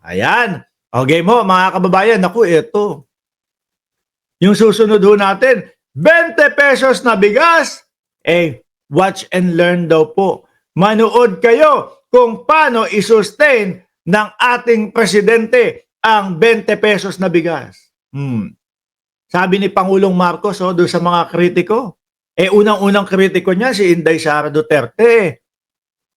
Ayan. Okay mo, mga kababayan, naku, ito. Yung susunod ho natin, 20 pesos na bigas. Watch and learn daw po. Manood kayo kung paano isustain ng ating presidente ang 20 pesos na bigas. Sabi ni Pangulong Marcos doon sa mga kritiko, unang-unang kritiko niya si Inday Sara Duterte.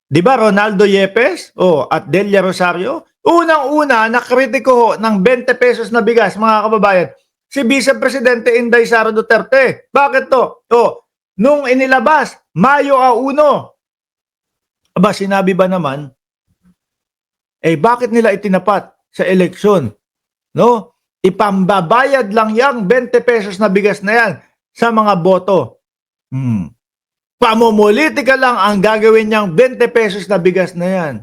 Di ba Ronaldo Yepes at Delia Rosario? Unang-una na kritiko ng 20 pesos na bigas, mga kababayan, si Vice Presidente Inday Sara Duterte. Bakit to? Nung inilabas, Mayo 1. Aba, sinabi ba naman, bakit nila itinapat sa eleksyon? No? Ipambabayad lang yang 20 pesos na bigas na yan sa mga boto. Pamumulitika lang ang gagawin niyang 20 pesos na bigas na yan.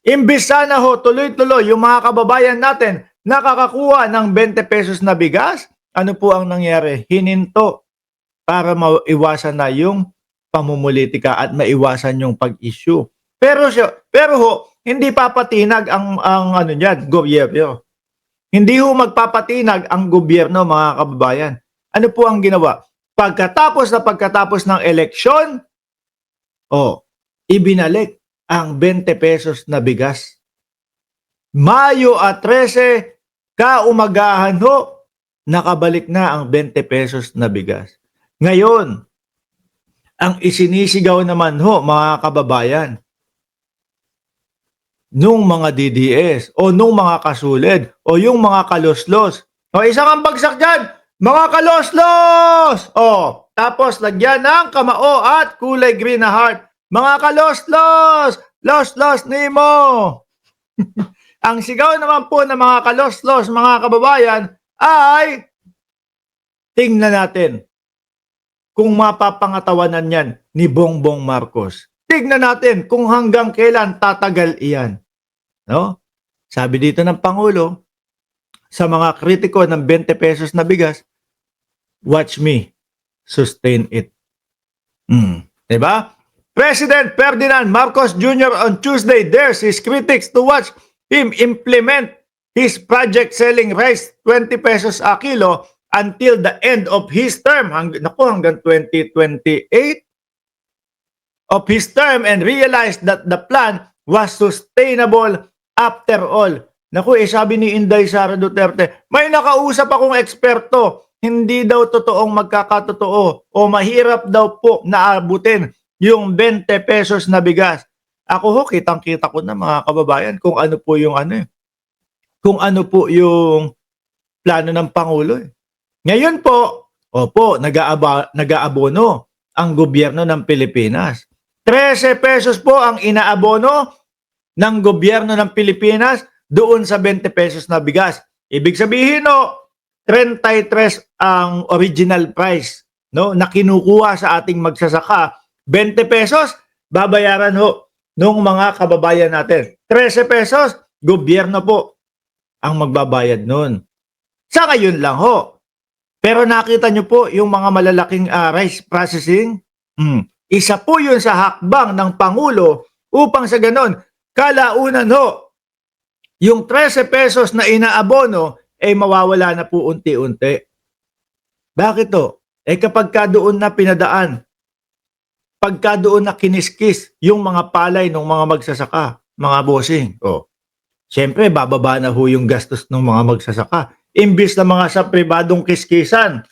Imbis sana tuloy-tuloy yung mga kababayan natin nakakakuha ng 20 pesos na bigas, ano po ang nangyari? Hininto para maiwasan na yung pamumulitika at maiwasan yung pag-issue. Pero hindi papatinag ang ano niyan, gobyerno. Hindi ho magpapatinag ang gobyerno, mga kababayan. Ano po ang ginawa? Pagkatapos ng eleksyon, ibinalik ang 20 pesos na bigas. Mayo 13, kaumagahan nakabalik na ang 20 pesos na bigas. Ngayon, ang isinisigaw naman mga kababayan, nung mga DDS o nung mga kasulid o yung mga kaloslos. Isang ang bagsak dyan, mga kaloslos! Tapos lagyan ng kamao at kulay green na heart. Mga kaloslos! Los Nemo! Ang sigaw naman po ng mga kaloslos, mga kababayan, ay tingnan natin kung mapapangatawanan yan ni Bongbong Marcos. Tignan natin kung hanggang kailan tatagal iyan. No? Sabi dito ng Pangulo, sa mga kritiko ng 20 pesos na bigas, watch me sustain it. Diba? President Ferdinand Marcos Jr. on Tuesday dares his critics to watch him implement his project selling rice 20 pesos a kilo until the end of his term. Hanggang 2028 of his term and realized that the plan was sustainable after all. Sabi ni Inday Sara Duterte, may nakausap akong eksperto, hindi daw totoong magkakatotoo o mahirap daw po naabutin yung 20 pesos na bigas. Ako kitang-kita ko na, mga kababayan, kung ano po yung plano ng Pangulo. Ngayon po, nag-aabono ang gobyerno ng Pilipinas. 13 pesos po ang inaabono ng gobyerno ng Pilipinas doon sa 20 pesos na bigas. Ibig sabihin 33 ang original price na kinukuha sa ating magsasaka. 20 pesos babayaran nung mga kababayan natin. 13 pesos gobyerno po ang magbabayad noon. Sa ngayon lang Pero nakita nyo po yung mga malalaking rice processing. Isa po yun sa hakbang ng Pangulo upang sa ganon, kalaunan yung 13 pesos na inaabono mawawala na po unti-unti. Bakit kapag doon na pinadaan, pagka doon na kiniskis yung mga palay ng mga magsasaka, mga bossing, siyempre bababa na yung gastos ng mga magsasaka. Imbis na mga sa pribadong kiskisan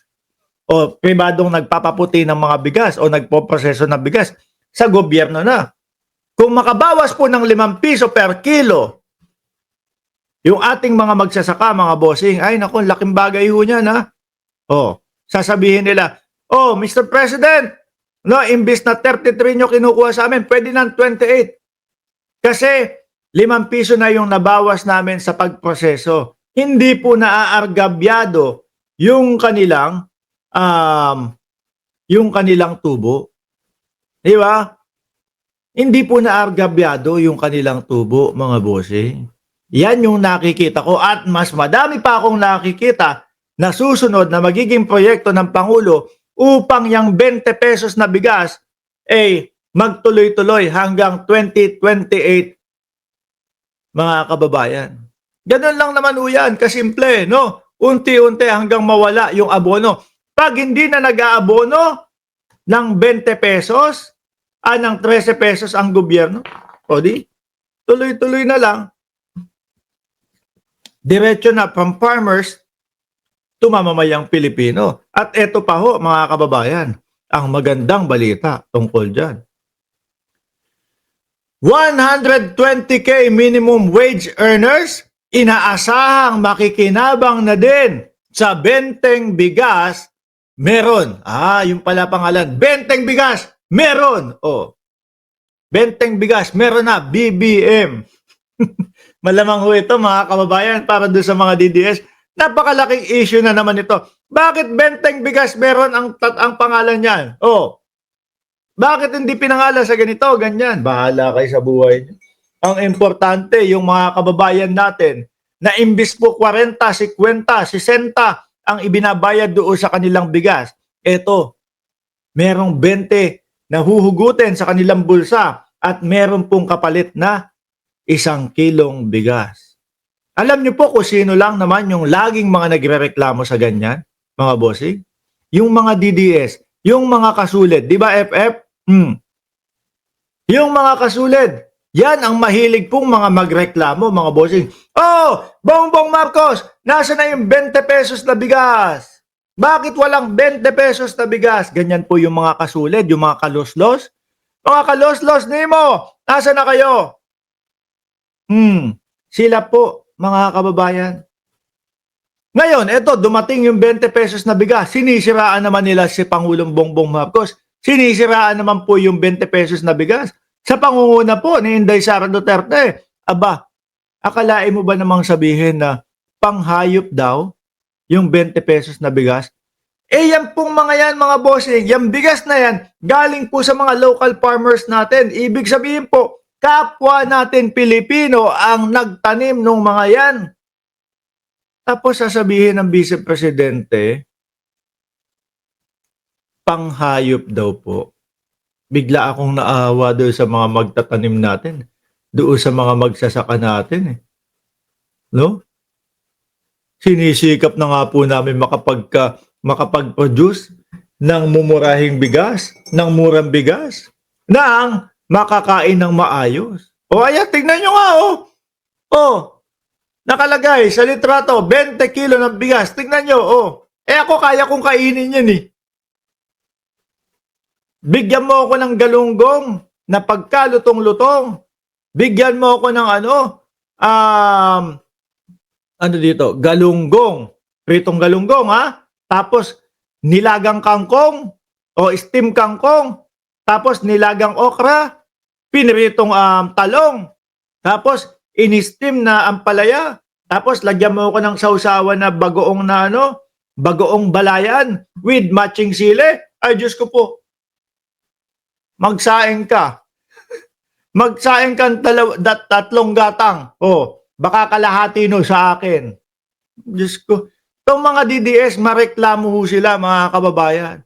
o pribadong nagpapaputi ng mga bigas o nagpoproseso ng bigas, sa gobyerno na. Kung makabawas po ng 5 piso per kilo, yung ating mga magsasaka, mga bossing, ay naku, laking bagay niyan sasabihin nila, Mr. President, imbis na 33 nyo kinukuha sa amin, pwede ng 28. Kasi 5 piso na yung nabawas namin sa pagproseso. Hindi po naaargabyado yung kanilang tubo. Di ba? Hindi po naaargabyado yung kanilang tubo, mga bossing. Yan yung nakikita ko at mas madami pa akong nakikita na susunod na magiging proyekto ng Pangulo upang yung 20 pesos na bigas magtuloy-tuloy hanggang 2028 mga kababayan. Ganun lang naman ho yan, kasimple, no? Unti-unti hanggang mawala yung abono. Pag hindi na nag-aabono ng 20 pesos, ng 13 pesos ang gobyerno, o di, tuloy-tuloy na lang, diretso na from farmers to mamamayang Pilipino. At eto pa ho, mga kababayan, ang magandang balita tungkol dyan. 120k minimum wage earners, inaasahang makikinabang na din sa benteng bigas, meron. Yung pala pangalan, benteng bigas, meron. Benteng bigas, meron na, BBM. Malamang ho ito, mga kababayan, para doon sa mga DDS. Napakalaking issue na naman ito. Bakit benteng bigas meron ang pangalan niyan? Bakit hindi pinangalan sa ganito, ganyan? Bahala kayo sa buhay niyo. Ang importante, yung mga kababayan natin, na imbis po 40, 50, 60 ang ibinabayad doon sa kanilang bigas, eto, merong 20 na huhugutin sa kanilang bulsa at meron pong kapalit na 1 kilong bigas. Alam niyo po kung sino lang naman yung laging mga nagrereklamo sa ganyan, mga bossing? Yung mga DDS, yung mga kasulid, di ba FF? Yung mga kasulid, yan ang mahilig pong mga magreklamo, mga bossing. Bongbong Marcos, nasa na yung 20 pesos na bigas? Bakit walang 20 pesos na bigas? Ganyan po yung mga kasulid, yung mga kaloslos. Mga kaloslos, Nemo, nasa na kayo? Sila po, mga kababayan. Ngayon, eto, dumating yung 20 pesos na bigas. Sinisiraan naman nila si Pangulong Bongbong Marcos. Sinisiraan naman po yung 20 pesos na bigas. Sa pangunguna po ni Inday Sara Duterte. Aba, akalain mo ba namang sabihin na panghayop daw yung 20 pesos na bigas? Yan pong mga yan, mga bossing, yung bigas na yan, galing po sa mga local farmers natin. Ibig sabihin po, kapwa natin Pilipino ang nagtanim ng mga yan. Tapos sasabihin ng Vice Presidente, panghayop daw po. Bigla akong naawa doon sa mga magtatanim natin. Doon sa mga magsasaka natin. No? Sinisikap na nga po namin makapag-produce ng mumurahing bigas, ng murang bigas, ng makakain ng maayos. Ayan, tignan nyo nga, nakalagay sa litrato, 20 kilo ng bigas. Tignan nyo, ako kaya kong kainin yan eh. Bigyan mo ako ng galunggong na pagkalutong-lutong. Bigyan mo ako ng galunggong. Pritong galunggong, ha? Tapos, nilagang kangkong o steam kangkong. Tapos, nilagang okra. Piniritong talong. Tapos, in-steam na ampalaya. Tapos, lagyan mo ako ng sausawan na bagoong bagoong balayan with matching sili. Ay, Diyos ko po. Magsaing ka. Magsaing ka tatlong gatang. Baka kalahati no sa akin. Diyos ko. Itong mga DDS, mareklamo ho sila, mga kababayan.